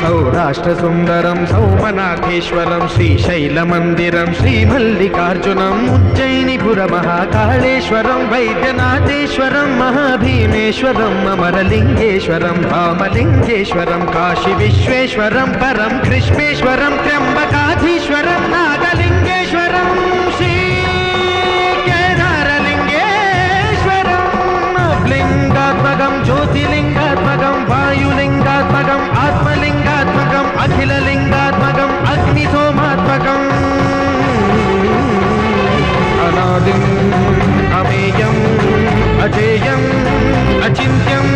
सौराष्ट्रसुन्दरं सौमनाथेश्वरं श्रीशैलमन्दिरं श्रीमल्लिकार्जुनम् उज्जयिनीपुरमहाकाळेश्वरं वैद्यनाथेश्वरं महाभीमेश्वरम् अमरलिङ्गेश्वरं धामलिङ्गेश्वरं काशीविश्वेश्वरं परं कृष्णेश्वरं त्र्यम्बकाधीश्वरं नागलिङ्गेश्वरं श्रीकेदारलिङ्गेश्वरं लिङ्गात्मकं ज्योतिलिङ्गात्मकं वायुलिङ्गात्मकम् आत्मलिङ्गात्मकम् अखिललिङ्गात्मकम् अग्निसोमात्मकम् अनादिम् अमेयम् अजेयम् अचिन्त्यम्